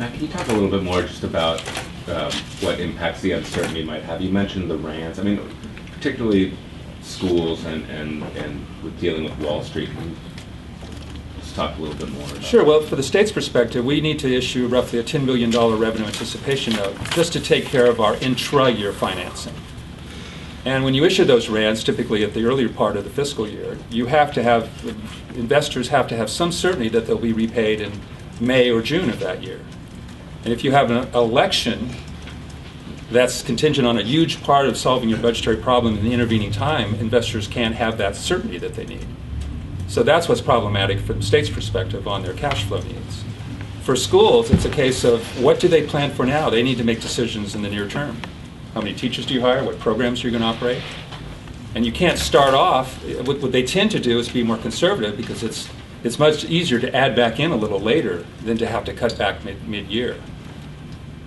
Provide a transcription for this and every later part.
Matt, can you talk a little bit more just about what impacts the uncertainty might have? You mentioned the rants. I mean, particularly schools and with dealing with Wall Street. Can you just talk a little bit more about Sure. Well, for the state's perspective, we need to issue roughly a $10 billion revenue anticipation note just to take care of our intra-year financing. And when you issue those rants, typically at the earlier part of the fiscal year, you have to have, investors have to have some certainty that they'll be repaid in May or June of that year. And if you have an election that's contingent on a huge part of solving your budgetary problem in the intervening time, investors can't have that certainty that they need. So that's what's problematic from the state's perspective on their cash flow needs. For schools, it's a case of what do they plan for now? They need to make decisions in the near term. How many teachers do you hire? What programs are you going to operate? And you can't start off, what they tend to do is be more conservative because it's much easier to add back in a little later than to have to cut back mid-year.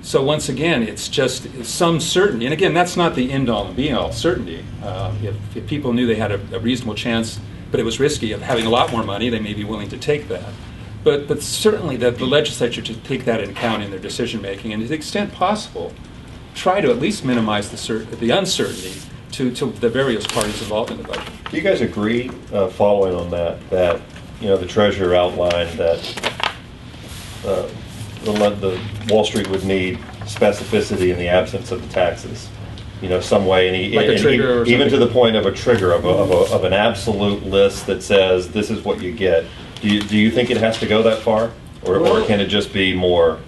So once again, it's just some certainty. And again, that's not the end-all and be-all certainty. If people knew they had a reasonable chance, but it was risky of having a lot more money, they may be willing to take that. But certainly that the legislature to take that into account in their decision-making, and to the extent possible, try to at least minimize the uncertainty to the various parties involved in the budget. Do you guys agree, following on that the Treasurer outlined that the Wall Street would need specificity in the absence of the taxes, some way, and like a trigger or even to the point of a trigger of an absolute list that says this is what you get. Do you think it has to go that far, or can it just be more?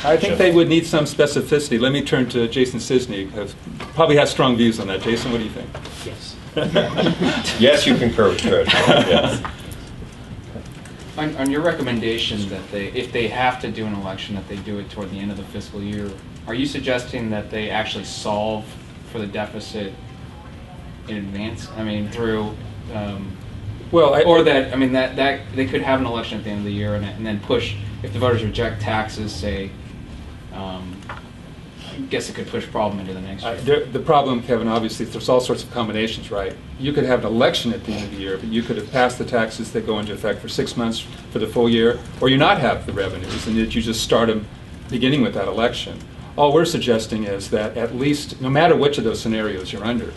I think they would need some specificity. Let me turn to Jason Cisney, who probably has strong views on that. Jason, what do you think? Yes. Yes, you concur with Treasurer. Yes. On your recommendation that if they have to do an election, that they do it toward the end of the fiscal year, are you suggesting that they actually solve for the deficit in advance? I mean, through, that they could have an election at the end of the year and then push, if the voters reject taxes, say, I guess it could push problem into the next year. The problem, Kevin, obviously, there's all sorts of combinations, right? You could have an election at the end of the year, but you could have passed the taxes that go into effect for 6 months for the full year, or you not have the revenues, and that you just start them beginning with that election. All we're suggesting is that at least, no matter which of those scenarios you're under,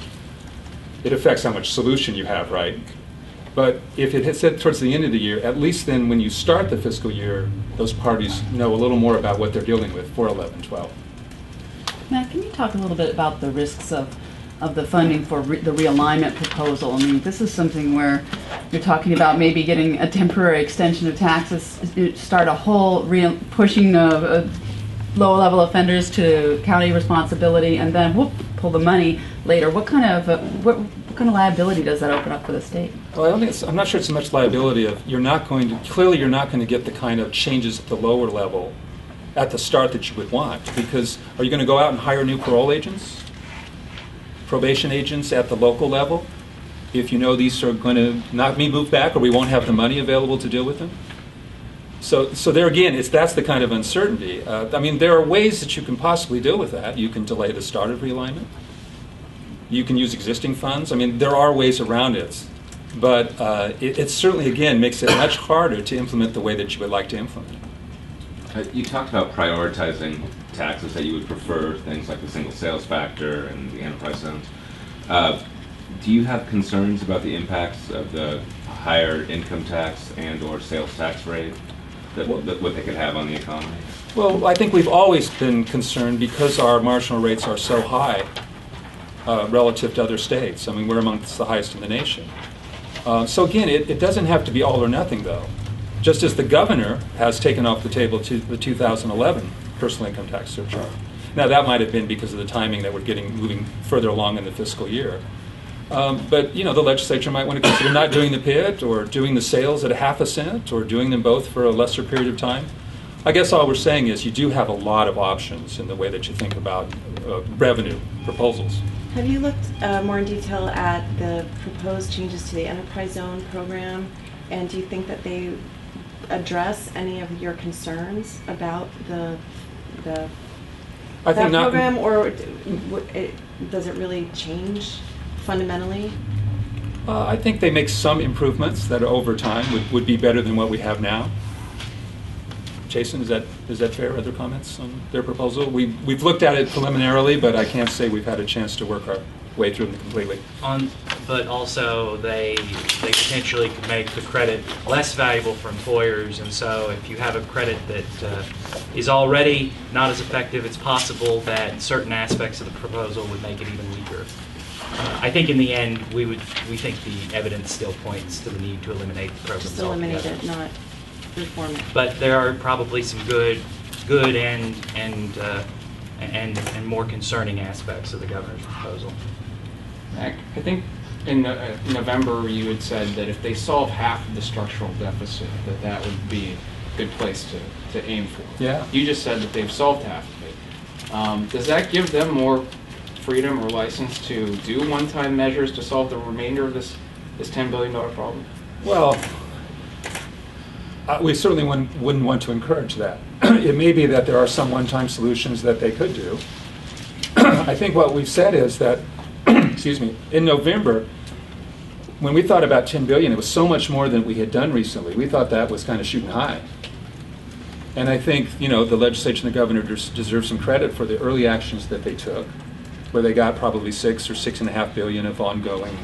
it affects how much solution you have, right? But if it hits towards the end of the year, at least then when you start the fiscal year, those parties know a little more about what they're dealing with for 11-12. Matt, can you talk a little bit about the risks of the funding for the realignment proposal? I mean, this is something where you're talking about maybe getting a temporary extension of taxes, start a whole pushing of low-level offenders to county responsibility, and then whoop, pull the money later. What kind of liability does that open up for the state? Well, I'm not sure it's so much liability of you're not going to get the kind of changes at the lower level at the start that you would want, because are you going to go out and hire new parole agents, probation agents at the local level, if you know these are going to not be moved back or we won't have the money available to deal with them? So there again, that's the kind of uncertainty. I mean, there are ways that you can possibly deal with that. You can delay the start of realignment. You can use existing funds. I mean, there are ways around it. But it certainly, again, makes it much harder to implement the way that you would like to implement. You talked about prioritizing taxes, that you would prefer things like the single sales factor and the enterprise zones. Do you have concerns about the impacts of the higher income tax and or sales tax rate, what they could have on the economy? Well, I think we've always been concerned because our marginal rates are so high relative to other states. I mean, we're amongst the highest in the nation. So again, it doesn't have to be all or nothing, though. Just as the governor has taken off the table to the 2011 personal income tax surcharge. Now, that might have been because of the timing that we're moving further along in the fiscal year. But the legislature might want to consider not doing the PIT or doing the sales at 1/2 cent or doing them both for a lesser period of time. I guess all we're saying is you do have a lot of options in the way that you think about revenue proposals. Have you looked more in detail at the proposed changes to the enterprise zone program, and do you think that they address any of your concerns about that program, or does it really change fundamentally? I think they make some improvements that over time would be better than what we have now. Jason, is that fair? Other comments on their proposal? We've looked at it preliminarily, but I can't say we've had a chance to work our way through them completely. But also they potentially could make the credit less valuable for employers, and so if you have a credit that is already not as effective, it's possible that certain aspects of the proposal would make it even weaker. I think in the end, we think the evidence still points to the need to eliminate the programs Just eliminate altogether. it, not reform it. But there are probably some good and more concerning aspects of the governor's proposal. Mac, I think in November you had said that if they solve half of the structural deficit, that would be a good place to aim for. Yeah. You just said that they've solved half of it. Does that give them more freedom or license to do one-time measures to solve the remainder of this $10 billion problem? Well, we certainly wouldn't want to encourage that. It may be that there are some one-time solutions that they could do. I think what we've said is that, excuse me, in November, when we thought about $10 billion, it was so much more than we had done recently. We thought that was kind of shooting high. And I think, the legislature and the governor deserve some credit for the early actions that they took, where they got probably $6 or $6.5 billion of ongoing,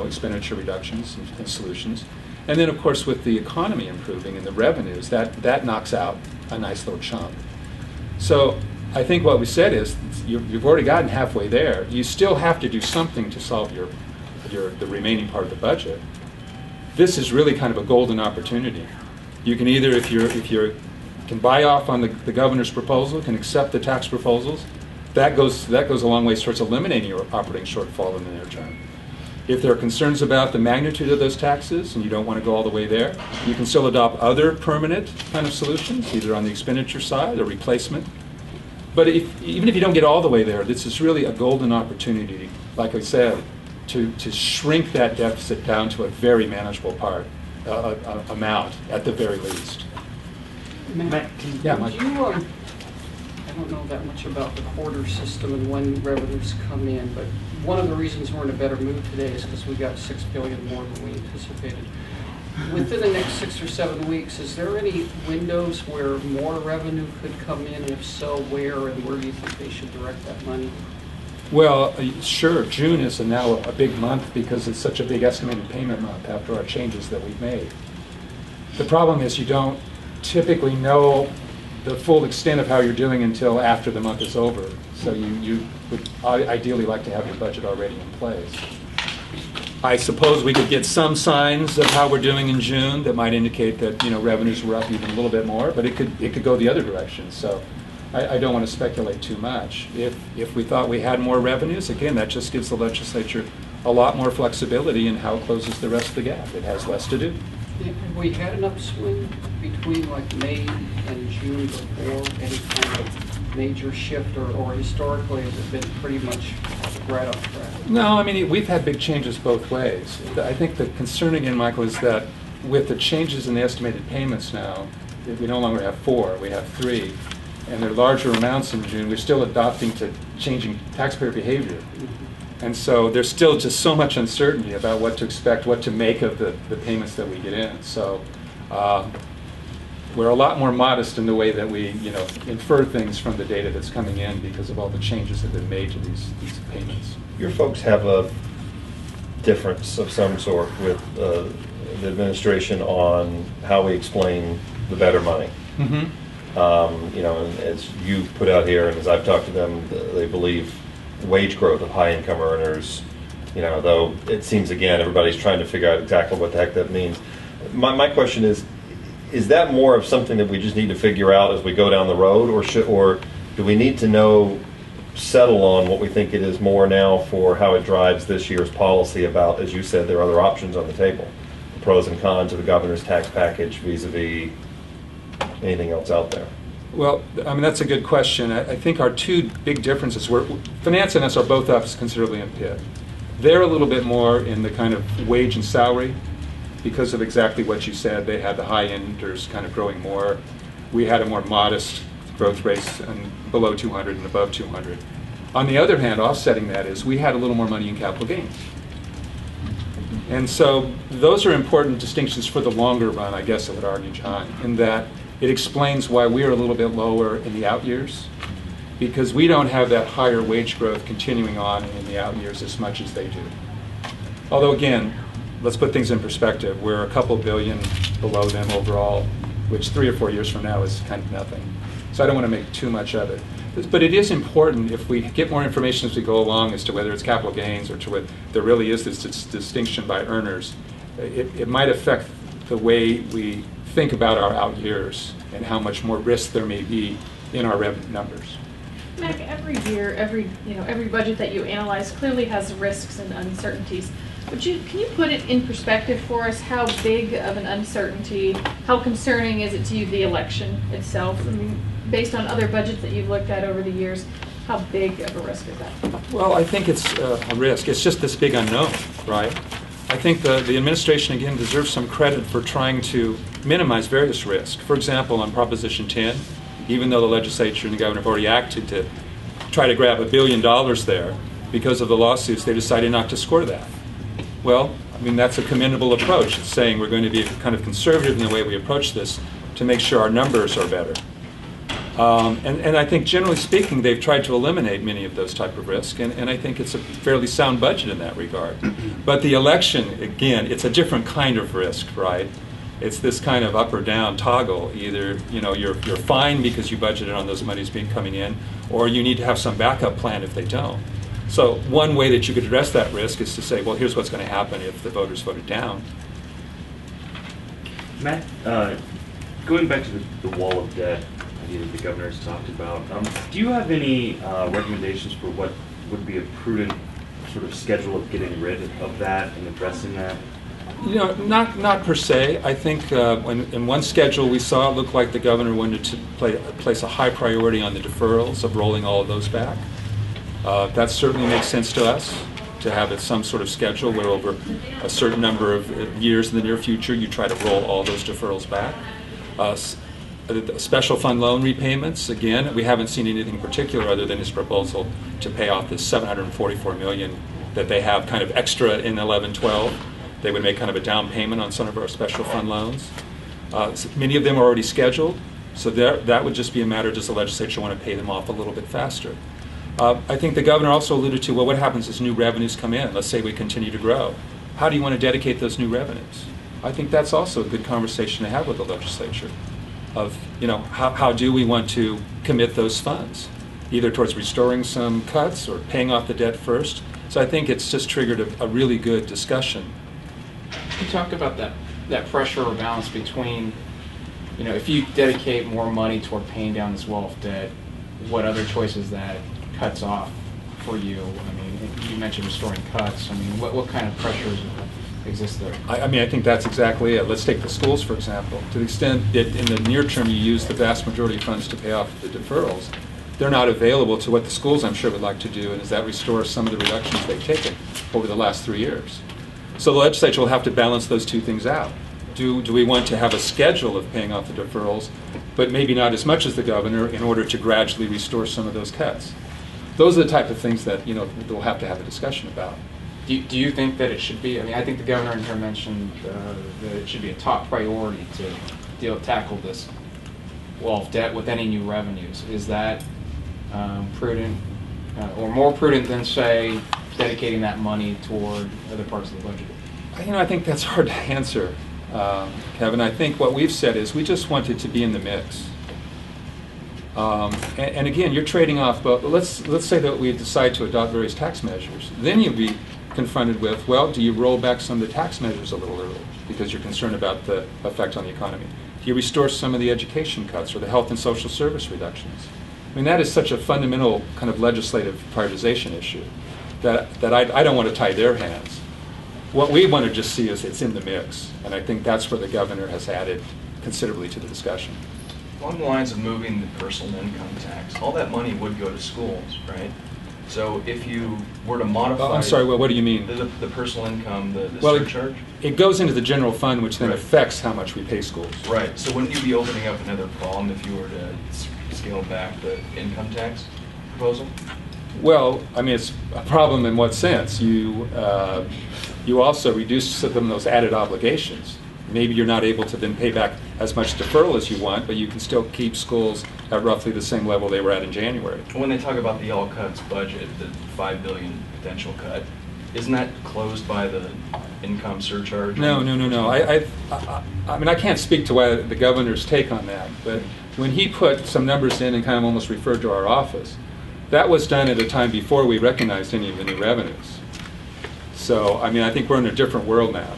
expenditure reductions and solutions. And then, of course, with the economy improving and the revenues, that knocks out a nice little chunk. So I think what we said is you've already gotten halfway there. You still have to do something to solve the remaining part of the budget. This is really kind of a golden opportunity. You can either, if you can buy off on the governor's proposal, can accept the tax proposals, that goes a long way towards eliminating your operating shortfall in the near term. If there are concerns about the magnitude of those taxes and you don't want to go all the way there, you can still adopt other permanent kind of solutions, either on the expenditure side or replacement. But even if you don't get all the way there, this is really a golden opportunity, like I said, to shrink that deficit down to a very manageable amount at the very least. Matt, Yeah, could Mike. you, I don't know that much about the quarter system and when revenues come in, but one of the reasons we're in a better mood today is because we got $6 billion more than we anticipated. Within the next 6 or 7 weeks, is there any windows where more revenue could come in? If so, where, and where do you think they should direct that money? Well, sure, June is now a big month because it's such a big estimated payment month after our changes that we've made. The problem is you don't typically know the full extent of how you're doing until after the month is over. So you would ideally like to have your budget already in place. I suppose we could get some signs of how we're doing in June that might indicate that revenues were up even a little bit more, but it could go the other direction. So I don't want to speculate too much. If we thought we had more revenues, again, that just gives the legislature a lot more flexibility in how it closes the rest of the gap. It has less to do. Have we had an upswing between like May and June before any kind of major shift, or historically has it been pretty much right on track? No, I mean, we've had big changes both ways. I think the concern again, Michael, is that with the changes in the estimated payments now, we no longer have 4, we have 3, and they're larger amounts in June. We're still adopting to changing taxpayer behavior. And so there's still just so much uncertainty about what to expect, what to make of the payments that we get in. So we're a lot more modest in the way that we infer things from the data that's coming in because of all the changes that have been made to these payments. Your folks have a difference of some sort with the administration on how we explain the better money. Mm-hmm. And as you put out here, and as I've talked to them, they believe wage growth of high-income earners, though it seems, again, everybody's trying to figure out exactly what the heck that means. My question is that more of something that we just need to figure out as we go down the road, or do we need to settle on what we think it is more now for how it drives this year's policy about, as you said, there are other options on the table, the pros and cons of the governor's tax package vis-a-vis anything else out there? Well, I mean, that's a good question. I think our two big differences were finance and us are both up considerably in PIT. They're a little bit more in the kind of wage and salary because of exactly what you said. They had the high-enders kind of growing more. We had a more modest growth rate and below 200 and above 200. On the other hand, offsetting that is we had a little more money in capital gains. And so those are important distinctions for the longer run, I guess I would argue, John, in that it explains why we're a little bit lower in the out years, because we don't have that higher wage growth continuing on in the out years as much as they do. Although again, let's put things in perspective. We're a couple billion below them overall, which 3 or 4 years from now is kind of nothing. So I don't want to make too much of it. But it is important, if we get more information as we go along as to whether it's capital gains or to whether there really is this distinction by earners, it might affect the way we think about our out years and how much more risk there may be in our revenue numbers. Mac, every year, every budget that you analyze clearly has risks and uncertainties. Can you put it in perspective for us? How big of an uncertainty, how concerning is it to you, the election itself? I mean, based on other budgets that you've looked at over the years, how big of a risk is that? Well, I think it's a risk. It's just this big unknown, right? I think the administration, again, deserves some credit for trying to minimize various risks. For example, on Proposition 10, even though the legislature and the governor have already acted to try to grab $1 billion there, because of the lawsuits, they decided not to score that. Well, I mean, that's a commendable approach. It's saying we're going to be kind of conservative in the way we approach this to make sure our numbers are better. And I think, generally speaking, they've tried to eliminate many of those type of risks, and I think it's a fairly sound budget in that regard. But the election, again, it's a different kind of risk, right? It's this kind of up or down toggle. Either you're fine because you budgeted on those monies coming in, or you need to have some backup plan if they don't. So one way that you could address that risk is to say, well, here's what's going to happen if the voters voted down. Matt, going back to the wall of debt idea that the governor has talked about, do you have any recommendations for what would be a prudent sort of schedule of getting rid of that and addressing that? Not per se. I think in one schedule we saw it looked like the governor wanted to place a high priority on the deferrals of rolling all of those back. That certainly makes sense to us, to have it some sort of schedule where over a certain number of years in the near future you try to roll all those deferrals back. Special fund loan repayments, again, we haven't seen anything particular other than his proposal to pay off this $744 million that they have kind of extra in 11-12. They would make kind of a down payment on some of our special fund loans. Many of them are already scheduled, so that would just be a matter, does the legislature want to pay them off a little bit faster? I think the governor also alluded to, well, what happens as new revenues come in? Let's say we continue to grow. How do you want to dedicate those new revenues? I think that's also a good conversation to have with the legislature of, how do we want to commit those funds, either towards restoring some cuts or paying off the debt first. So I think it's just triggered a really good discussion. You talked about that pressure or balance between, if you dedicate more money toward paying down this wall of debt, what other choices that cuts off for you? I mean, you mentioned restoring cuts. I mean, what kind of pressures exist there? I think that's exactly it. Let's take the schools, for example. To the extent that in the near term you use the vast majority of funds to pay off the deferrals, they're not available to what the schools, I'm sure, would like to do, and is that restore some of the reductions they've taken over the last 3 years. So the legislature will have to balance those two things out. Do we want to have a schedule of paying off the deferrals, but maybe not as much as the governor, in order to gradually restore some of those cuts? Those are the type of things that we'll have to have a discussion about. Do you think that it should be? I mean, I think the governor in here mentioned that it should be a top priority to tackle this wall of debt with any new revenues. Is that prudent, or more prudent than, say, dedicating that money toward other parts of the budget? I think that's hard to answer, Kevin. I think what we've said is we just want it to be in the mix. And again, you're trading off, but let's say that we decide to adopt various tax measures. Then you'll be confronted with, well, do you roll back some of the tax measures a little early because you're concerned about the effect on the economy? Do you restore some of the education cuts or the health and social service reductions? I mean, that is such a fundamental kind of legislative prioritization issue that I don't want to tie their hands. What we want to just see is it's in the mix, and I think that's where the governor has added considerably to the discussion. Along the lines of moving the personal income tax, all that money would go to schools, right? So if you were to modify... I'm sorry, what do you mean? The personal income, the well, surcharge? It goes into the general fund, which then Right. affects how much we pay schools. Right. So wouldn't you be opening up another problem if you were to scale back the income tax proposal? Well, I mean, it's a problem in what sense? You also reduce them those added obligations. Maybe you're not able to then pay back as much deferral as you want, but you can still keep schools at roughly the same level they were at in January. When they talk about the all cuts budget, the $5 billion potential cut, isn't that closed by the income surcharge? No. I mean, I can't speak to why the governor's take on that, but when he put some numbers in and kind of almost referred to our office, that was done at a time before we recognized any of the new revenues. So, I mean, I think we're in a different world now.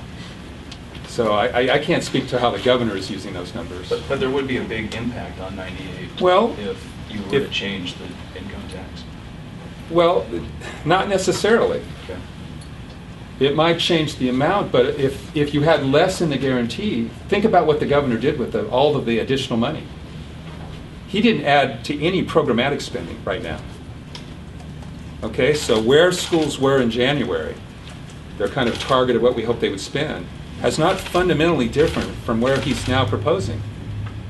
So I can't speak to how the governor is using those numbers. But there would be a big impact on 98 Well, if you were to change the income tax. Well, not necessarily. Okay. It might change the amount, but if you had less in the guarantee, think about what the governor did with all of the additional money. He didn't add to any programmatic spending right now. Okay, so where schools were in January, their kind of target of what we hoped they would spend, has not fundamentally different from where he's now proposing,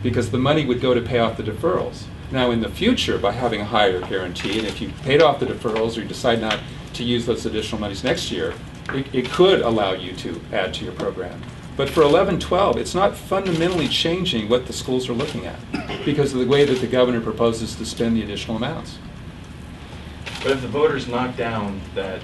because the money would go to pay off the deferrals. Now in the future, by having a higher guarantee, and if you paid off the deferrals or you decide not to use those additional monies next year, it could allow you to add to your program. But for 11-12, it's not fundamentally changing what the schools are looking at because of the way that the governor proposes to spend the additional amounts. But if the voters knock down that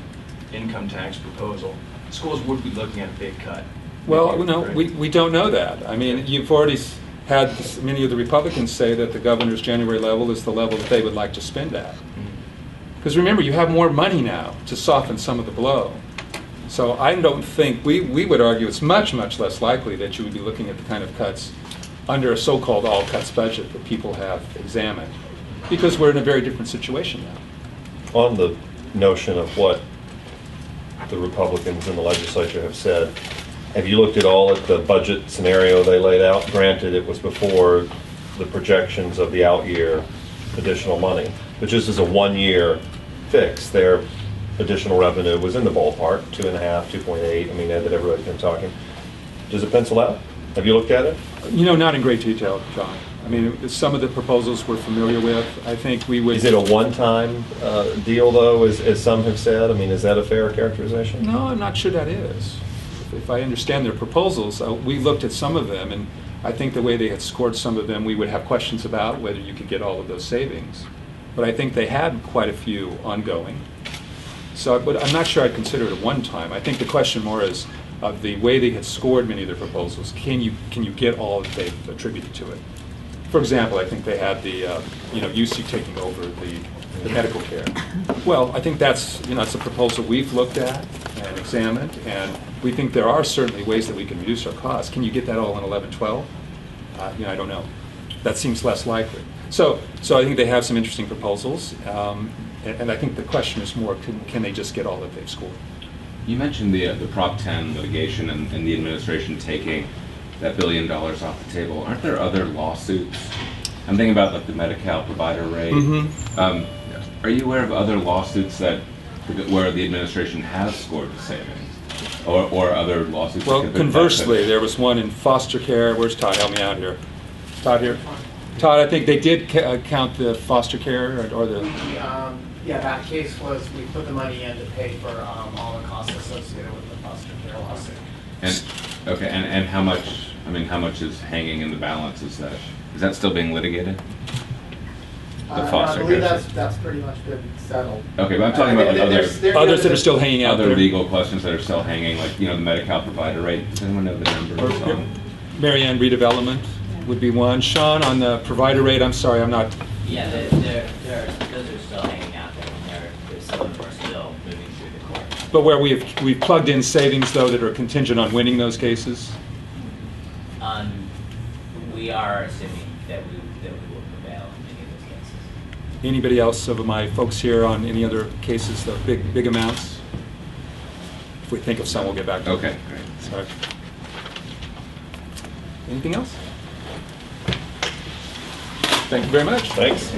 income tax proposal, schools would be looking at a big cut. Well, no, Right? we don't know that. I mean, you've already had many of the Republicans say that the governor's January level is the level that they would like to spend at. Because remember, you have more money now to soften some of the blow. So I don't think, we would argue it's much, much less likely that you would be looking at the kind of cuts under a so-called all-cuts budget that people have examined, because we're in a very different situation now. On the notion of what the Republicans in the legislature have said, have you looked at all at the budget scenario they laid out? Granted, it was before the projections of the out year additional money, but just as a 1 year fix, their additional revenue was in the ballpark, 2.5, 2.8. I mean, that everybody's been talking. Does it pencil out? Have you looked at it? You know, not in great detail, John. I mean, some of the proposals we're familiar with. I think we would... Is it a one-time deal, though, as some have said? I mean, is that a fair characterization? No, I'm not sure that is. If I understand their proposals, we looked at some of them, and I think the way they had scored some of them, we would have questions about whether you could get all of those savings. But I think they had quite a few ongoing. So, but I'm not sure I'd consider it a one-time. I think the question more is of the way they had scored many of their proposals. Can you get all that they've attributed to it? For example, I think they had the UC taking over the medical care. Well, I think that's it's a proposal we've looked at and examined, and we think there are certainly ways that we can reduce our costs. Can you get that all in 11-12? I don't know. That seems less likely. So I think they have some interesting proposals, and I think the question is more, can they just get all that they've scored? You mentioned the Prop 10 litigation and the administration taking that $1 billion off the table. Aren't there other lawsuits? I'm thinking about like the Medi-Cal provider rate. Mm-hmm. Are you aware of other lawsuits where the administration has scored the savings, or other lawsuits? Well, conversely, there was one in foster care. Where's Todd? Help me out here. Todd here. Todd, I think they did count the foster care or the. Yeah, that case was we put the money in to pay for all the costs associated with the foster care lawsuit. And how much? I mean, how much is hanging in the balance? Is that still being litigated? The foster I believe care. that's pretty much been settled. Okay, but I'm talking about like others that are still hanging out other there. legal questions that are still hanging, like the Medi-Cal provider rate. Does anyone know the numbers on? Marianne, redevelopment would be one. Sean, on the provider rate, I'm sorry, I'm not. Yeah, those are still hanging out there, and some of them are still moving through the court. But where we've plugged in savings, though, that are contingent on winning those cases? We are assuming that we will prevail in many of those cases. Anybody else of my folks here on any other cases, the big amounts? If we think of some, we'll get back to it. Okay, great. Sorry. Anything else? Thank you very much. Thanks.